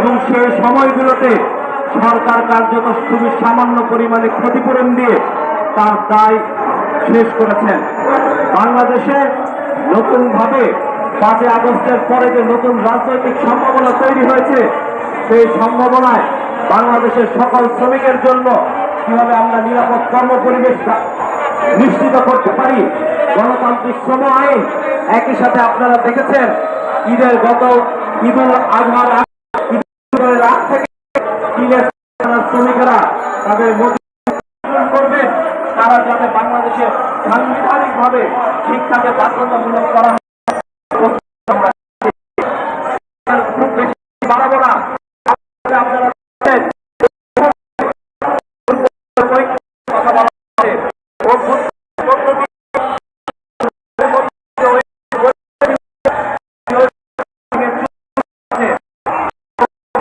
এবং সেই সময়গুলোতে সরকার কার্যত খুবই সামান্য পরিমাণে ক্ষতিপূরণ দিয়ে তার দায় শেষ করেছেন। বাংলাদেশে নতুনভাবে 5 আগস্টের পরে যে নতুন রাজনৈতিক সম্ভাবনা তৈরি হয়েছে, সেই সম্ভাবনায় বাংলাদেশের সকল শ্রমিকের জন্য কিভাবে আমরা নিরাপদ কর্মপরিবেশ নিশ্চিত করতে পারি, গণতান্ত্রিক শ্রম আইন, একই সাথে আপনারা দেখেছেন ঈদের ঈদুল আজহার রাত থেকে শ্রমিকেরা তাদের করবেন, তারা যাতে বাংলাদেশে সাংবিধানিকভাবে শিক্ষাকে বাধ্যতামূলক করা হয়। খুব বেশি বাড়াবো না, আপনারা